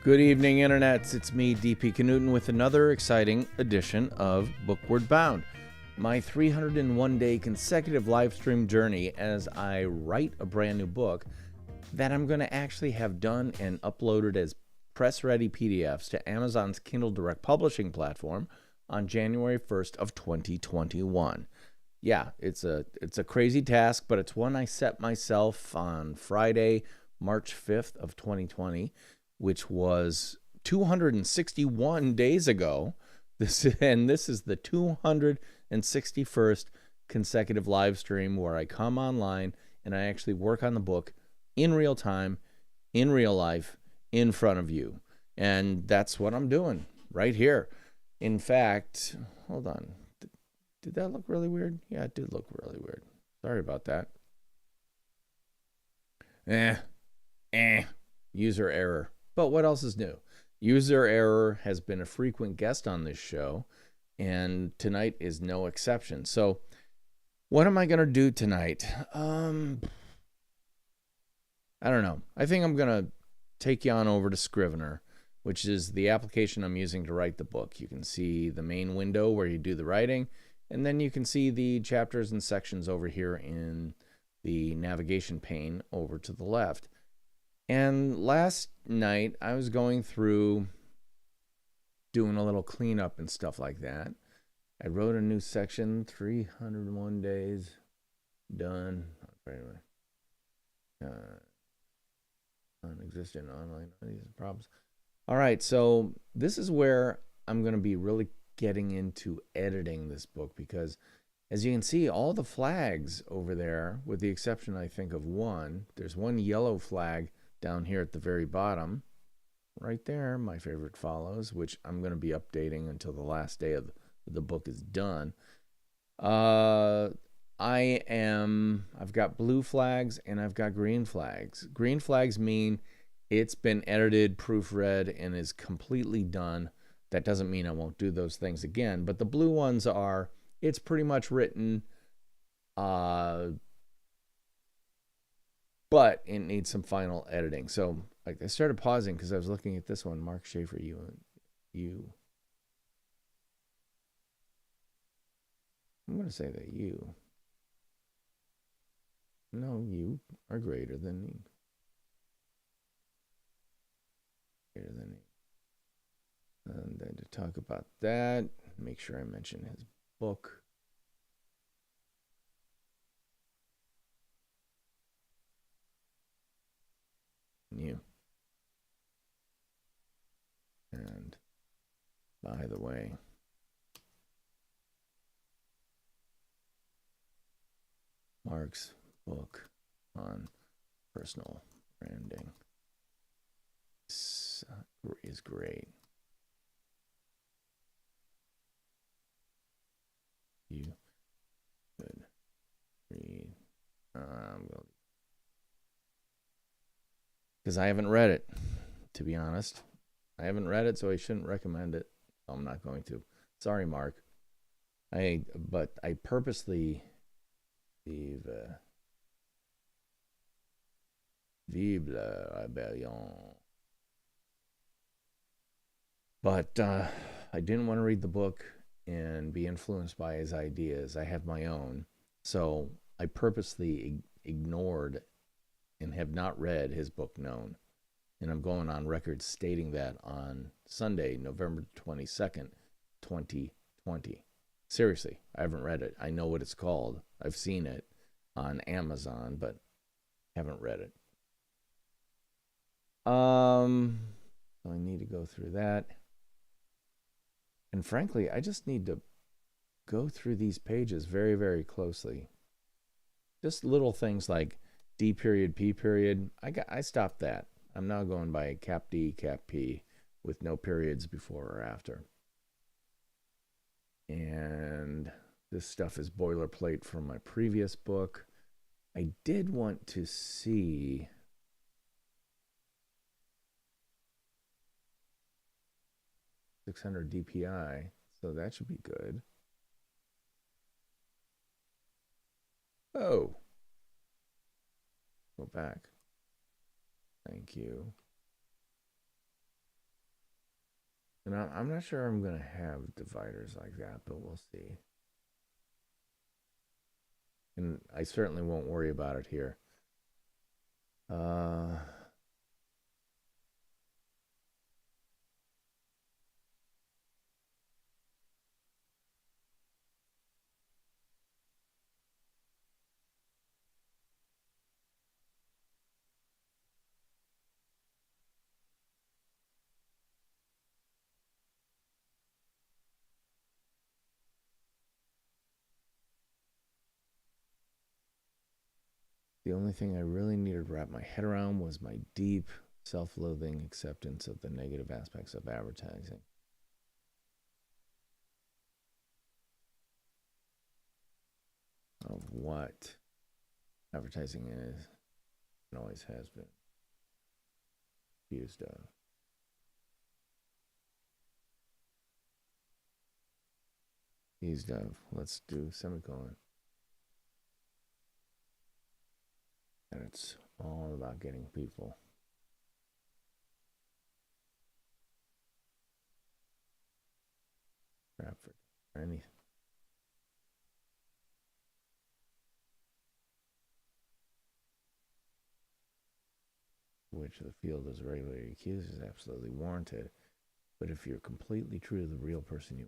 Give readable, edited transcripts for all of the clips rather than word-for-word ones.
Good evening, internets. It's me, DP Knudten, with another exciting edition of BOOKWARD BOUND, my 301-day consecutive live stream journey as I write a brand new book that I'm going to actually have done and uploaded as press-ready PDFs to Amazon's Kindle Direct Publishing platform on January 1st of 2021. Yeah, it's a crazy task, but it's one I set myself on Friday, March 5th of 2020. Which was 261 days ago. This is the 261st consecutive live stream where I come online and I actually work on the book in real time, in real life, in front of you. And that's what I'm doing right here. In fact, hold on. Did that look really weird? Yeah, it did look really weird. Sorry about that. User error. But what else is new? User error has been a frequent guest on this show, and tonight is no exception. So what am I going to do tonight? I don't know. I think I'm going to take you on over to Scrivener, which is the application I'm using to write the book. You can see the main window where you do the writing, and then you can see the chapters and sections over here in the navigation pane over to the left. And last night, I was going through doing a little cleanup and stuff like that. I wrote a new section, 301 days, done. Non-existent online problems. All right, so this is where I'm going to be really getting into editing this book because, as you can see, all the flags over there, with the exception, I think, of one, there's one yellow flag down here at the very bottom, right there, my favorite follows, which I'm going to be updating until the last day of the book is done. I've got blue flags and I've got green flags. Green flags mean it's been edited, proofread, and is completely done. That doesn't mean I won't do those things again, but the blue ones are, it's pretty much written, but it needs some final editing. So like I started pausing because I was looking at this one, Mark Schaefer, you. I'm going to say that you. No, you are greater than me. Greater than me. And then to talk about that, make sure I mention his book. You. And by the way, Mark's book on personal branding is great. You should read. Because I haven't read it, to be honest. I haven't read it, so I shouldn't recommend it. I'm not going to. Sorry, Mark. But I purposely vive la rébellion. But I didn't want to read the book and be influenced by his ideas. I have my own. So I purposely ignored and have not read his book, Known. And I'm going on record stating that on Sunday, November 22nd, 2020. Seriously, I haven't read it. I know what it's called. I've seen it on Amazon, but haven't read it. So I need to go through that. And frankly, I just need to go through these pages very, very closely. Just little things like D period, P period. I stopped that. I'm now going by cap D, cap P with no periods before or after. And this stuff is boilerplate from my previous book. I did want to see .600 DPI, so that should be good. Oh. Go back. Thank you. And I'm not sure I'm going to have dividers like that, but we'll see. And I certainly won't worry about it here. The only thing I really needed to wrap my head around was my deep self-loathing acceptance of the negative aspects of advertising. Of what advertising is and always has been accused of. Accused of. Let's do semicolon. And it's all about getting people. Bradford or anything. Which the field is regularly accused is absolutely warranted. But if you're completely true to the real person you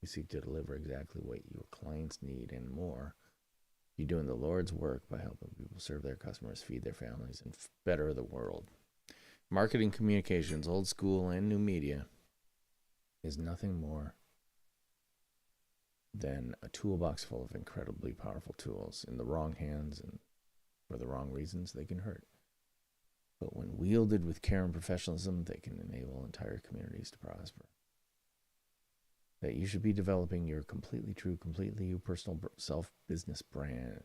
seek to deliver exactly what your clients need and more, you're doing the Lord's work by helping people serve their customers, feed their families, and better the world. Marketing communications, old school and new media, is nothing more than a toolbox full of incredibly powerful tools. In the wrong hands and for the wrong reasons, they can hurt. But when wielded with care and professionalism, they can enable entire communities to prosper. That you should be developing your completely true, completely personal self-business brand,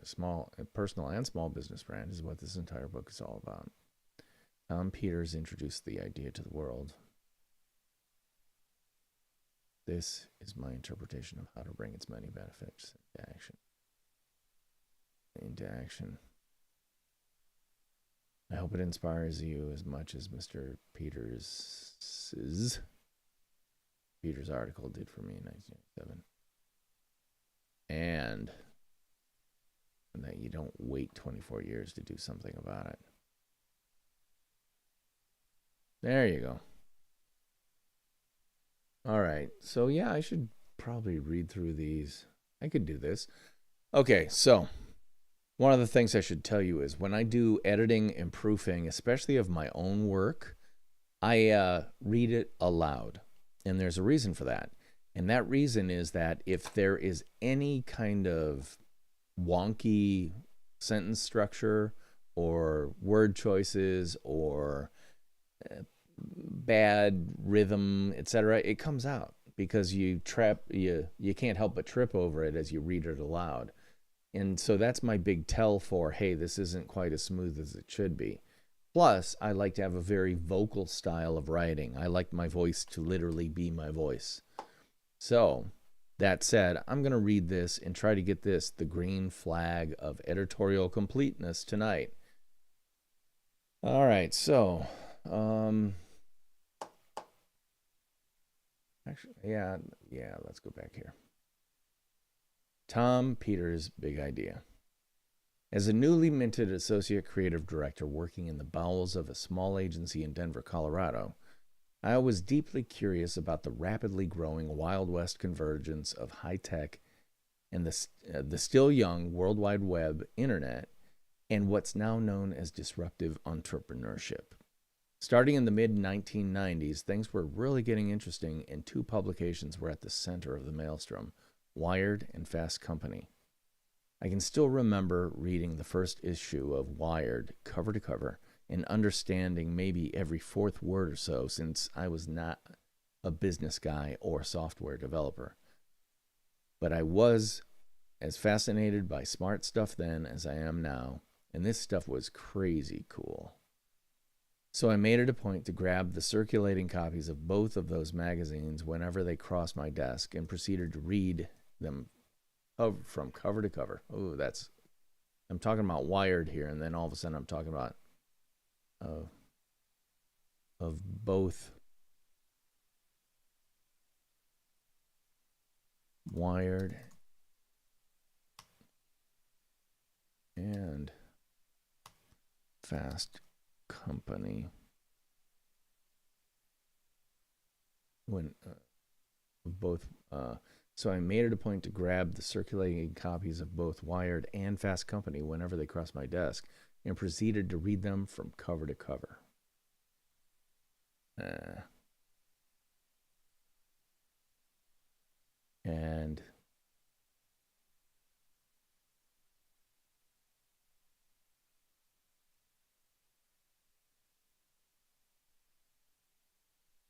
personal and small business brand is what this entire book is all about. Tom Peters introduced the idea to the world. This is my interpretation of how to bring its many benefits into action. I hope it inspires you as much as Mr. Peters' article did for me in 1997. And that you don't wait 24 years to do something about it. There you go. All right. So, yeah, I should probably read through these. I could do this. Okay, so one of the things I should tell you is when I do editing and proofing, especially of my own work, I read it aloud. And there's a reason for that. And that reason is that if there is any kind of wonky sentence structure or word choices or bad rhythm, etc., it comes out because you can't help but trip over it as you read it aloud. And so that's my big tell for, hey, this isn't quite as smooth as it should be. Plus, I like to have a very vocal style of writing. I like my voice to literally be my voice. So, that said, I'm going to read this and try to get this, the green flag of editorial completeness tonight. All right, so, actually, yeah, let's go back here. Tom Peters' big idea. As a newly minted associate creative director working in the bowels of a small agency in Denver, Colorado, I was deeply curious about the rapidly growing Wild West convergence of high-tech and the still young World Wide Web internet and what's now known as disruptive entrepreneurship. Starting in the mid-1990s, things were really getting interesting, and two publications were at the center of the maelstrom, Wired and Fast Company. I can still remember reading the first issue of Wired cover to cover and understanding maybe every fourth word or so, since I was not a business guy or software developer. But I was as fascinated by smart stuff then as I am now, and this stuff was crazy cool. So I made it a point to grab the circulating copies of both of those magazines whenever they crossed my desk and proceeded to read them from cover to cover. Oh, I'm talking about Wired here, and then all of a sudden I'm talking about of both Wired and Fast Company. When both, so I made it a point to grab the circulating copies of both Wired and Fast Company whenever they crossed my desk, and proceeded to read them from cover to cover. And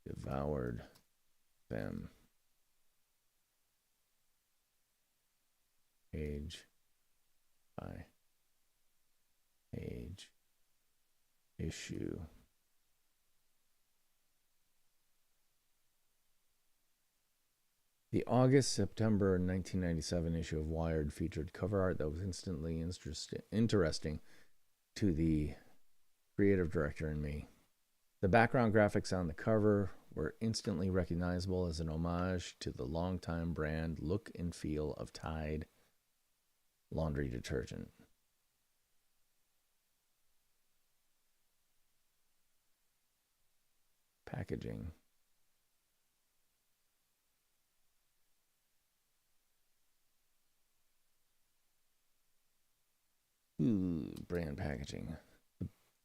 devoured them page by page, issue the August-September 1997 issue of Wired featured cover art that was instantly interesting to the creative director and me. The background graphics on the cover were instantly recognizable as an homage to the longtime brand look and feel of Tide laundry detergent. Packaging. Brand packaging.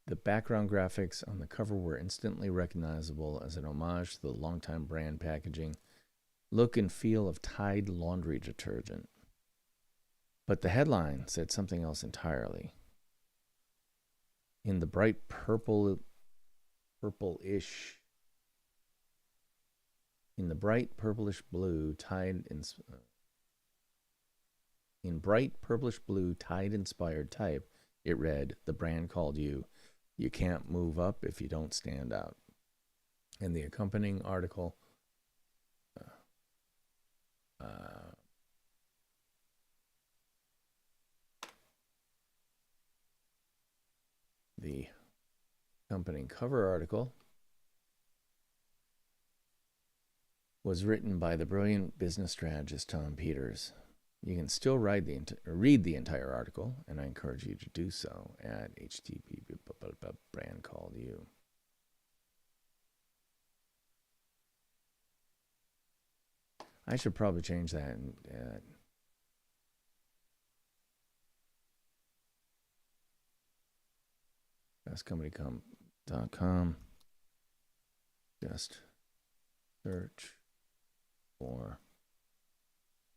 The background graphics on the cover were instantly recognizable as an homage to the longtime brand packaging look and feel of Tide laundry detergent. But the headline said something else entirely. In the bright purplish blue Tide inspired type, it read, "The brand called you. You can't move up if you don't stand out." And the accompanying article the accompanying cover article was written by the brilliant business strategist Tom Peters. You can still read the entire article, and I encourage you to do so at http brand called you. I should probably change that at fastcompany.com. Just search for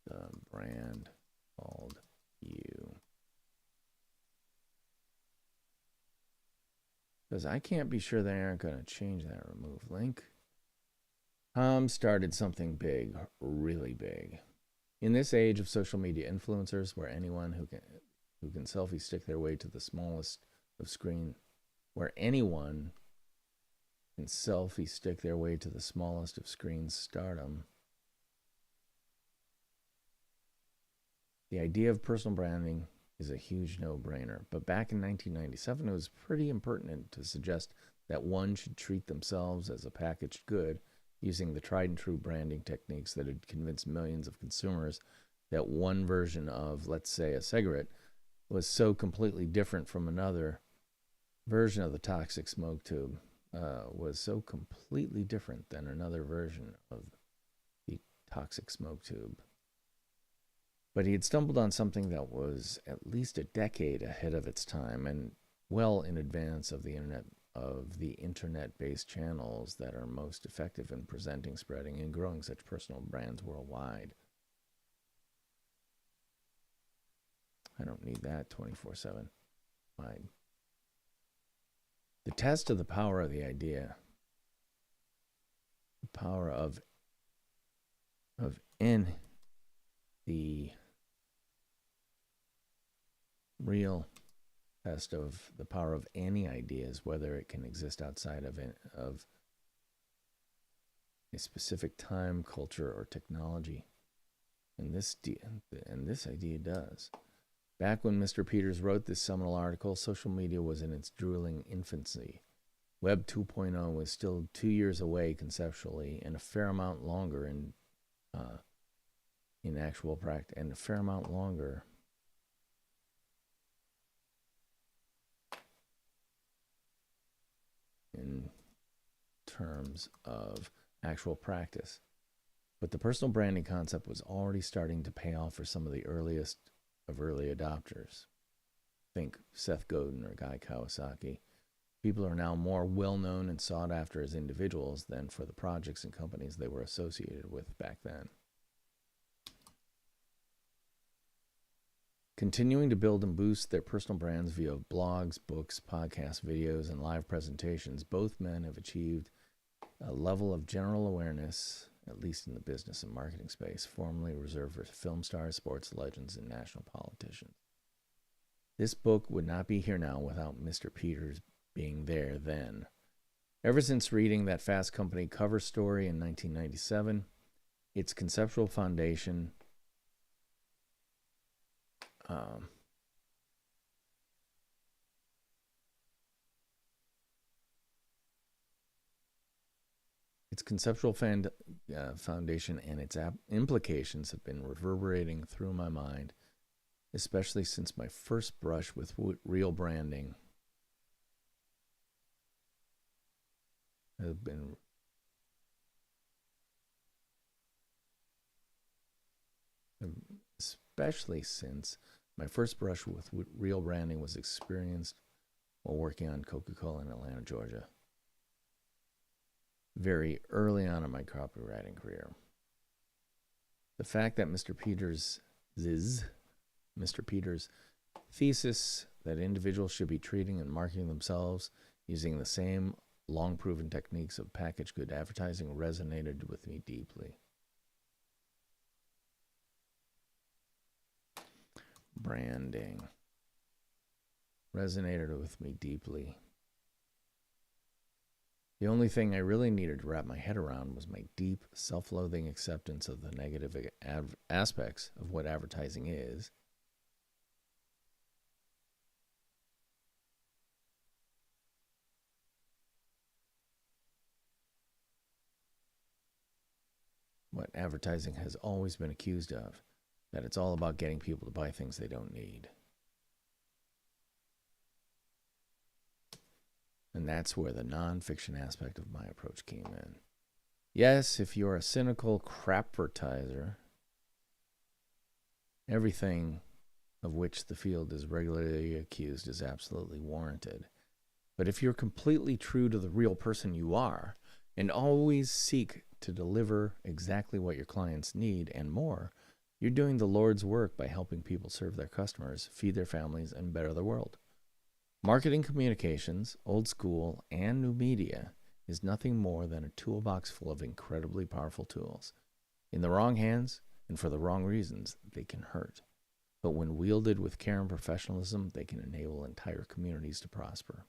the brand called you. Because I can't be sure they aren't going to change that remove link. Tom started something big, really big. In this age of social media influencers, where anyone who can selfie stick their way to the smallest of screen, stardom, the idea of personal branding is a huge no-brainer. But back in 1997, it was pretty impertinent to suggest that one should treat themselves as a packaged good using the tried-and-true branding techniques that had convinced millions of consumers that one version of, let's say, a cigarette was so completely different from another version of the toxic smoke tube, was so completely different than another version of the toxic smoke tube. But he had stumbled on something that was at least a decade ahead of its time and well in advance of the internet-based channels that are most effective in presenting, spreading, and growing such personal brands worldwide. I don't need that 24/7. Fine. The test of the power of the idea, the power of the real test of the power of any idea is whether it can exist outside of a specific time, culture, or technology. And this idea does. Back when Mr. Peters wrote this seminal article, social media was in its drooling infancy. Web 2.0 was still 2 years away conceptually, and a fair amount longer in in actual practice, and a fair amount longer. In terms of actual practice. But the personal branding concept was already starting to pay off for some of the earliest of early adopters. Think Seth Godin or Guy Kawasaki. People are now more well-known and sought after as individuals than for the projects and companies they were associated with back then. Continuing to build and boost their personal brands via blogs, books, podcasts, videos, and live presentations, both men have achieved a level of general awareness, at least in the business and marketing space, formerly reserved for film stars, sports legends, and national politicians. This book would not be here now without Mr. Peters being there then. Ever since reading that Fast Company cover story in 1997, its conceptual foundation foundation and its implications have been reverberating through my mind, especially since my first brush with real branding have been real branding was experienced while working on Coca-Cola in Atlanta, Georgia, very early on in my copywriting career. The fact that Mr. Peters' thesis that individuals should be treating and marketing themselves using the same long-proven techniques of packaged good advertising resonated with me deeply. Branding resonated with me deeply. The only thing I really needed to wrap my head around was my deep, self-loathing acceptance of the negative aspects of what advertising is. What advertising has always been accused of, that it's all about getting people to buy things they don't need. And that's where the nonfiction aspect of my approach came in. Yes, if you're a cynical crapvertiser, everything of which the field is regularly accused is absolutely warranted. But if you're completely true to the real person you are, and always seek to deliver exactly what your clients need and more, you're doing the Lord's work by helping people serve their customers, feed their families, and better the world. Marketing communications, old school and new media, is nothing more than a toolbox full of incredibly powerful tools. In the wrong hands and for the wrong reasons, they can hurt. But when wielded with care and professionalism, they can enable entire communities to prosper.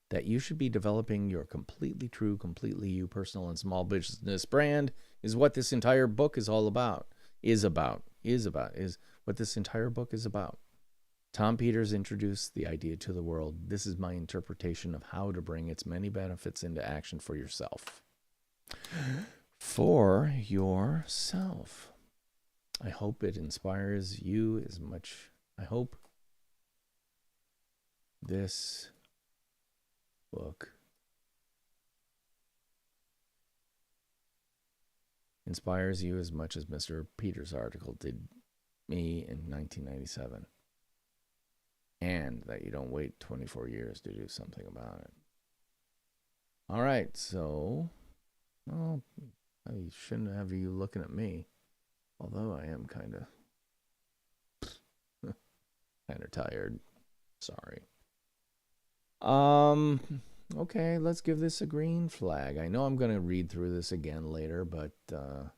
That you should be developing your completely true, completely you personal and small business brand is what this entire book is all about. Is what this entire book is about. Tom Peters introduced the idea to the world. This is my interpretation of how to bring its many benefits into action for yourself. For yourself. I hope it inspires you as much. I hope this book inspires you as much as Mr. Peters' article did me in 1997. And that you don't wait 24 years to do something about it. All right, so, well, I shouldn't have you looking at me, although I am kind of tired. Sorry. Okay, let's give this a green flag. I know I'm going to read through this again later, but I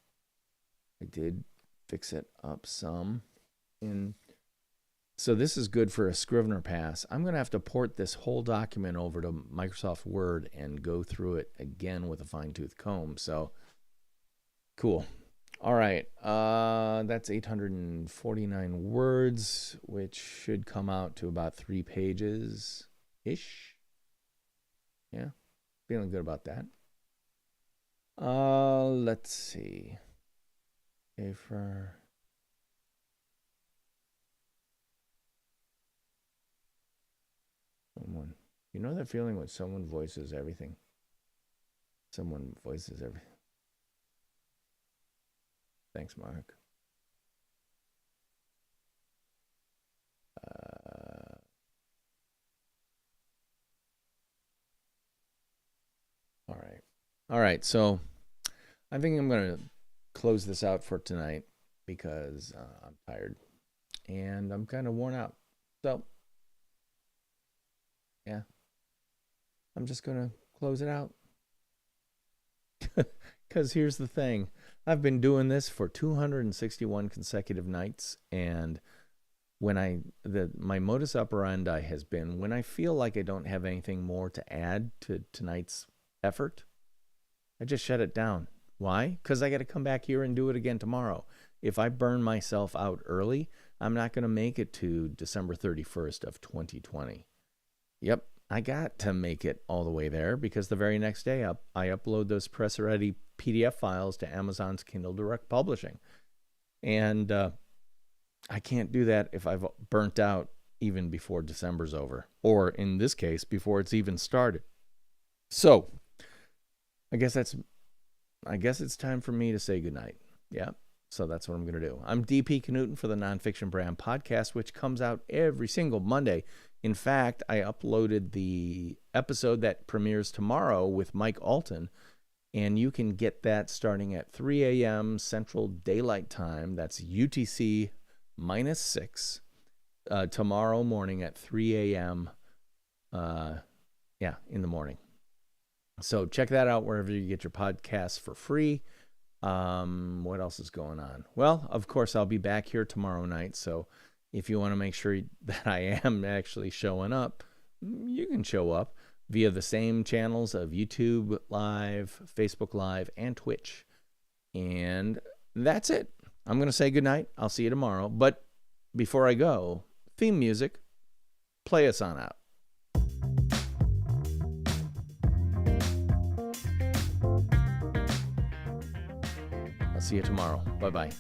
did fix it up some So this is good for a Scrivener pass. I'm going to have to port this whole document over to Microsoft Word and go through it again with a fine-tooth comb. So, cool. All right. That's 849 words, which should come out to about 3 pages-ish. Yeah, feeling good about that. Let's see. for someone. You know that feeling when someone voices everything? Someone voices everything. Thanks, Mark. All right. All right. So I think I'm going to close this out for tonight because I'm tired and I'm kind of worn out. So, yeah, I'm just going to close it out. Because here's the thing. I've been doing this for 261 consecutive nights, and when my modus operandi has been when I feel like I don't have anything more to add to tonight's effort, I just shut it down. Why? Because I got to come back here and do it again tomorrow. If I burn myself out early, I'm not going to make it to December 31st of 2020. Yep, I got to make it all the way there because the very next day I upload those press-ready PDF files to Amazon's Kindle Direct Publishing. And I can't do that if I've burnt out even before December's over, or in this case, before it's even started. So I guess it's time for me to say goodnight. Yeah, so that's what I'm going to do. I'm DP Knudten for the Nonfiction Brand podcast, which comes out every single Monday. In fact, I uploaded the episode that premieres tomorrow with Mike Alton, and you can get that starting at 3 a.m. Central Daylight Time. That's UTC -6 tomorrow morning at 3 a.m. In the morning. So check that out wherever you get your podcasts for free. What else is going on? Well, of course, I'll be back here tomorrow night. So if you want to make sure that I am actually showing up, you can show up via the same channels of YouTube Live, Facebook Live, and Twitch. And that's it. I'm going to say goodnight. I'll see you tomorrow. But before I go, theme music, play us on out. I'll see you tomorrow. Bye-bye.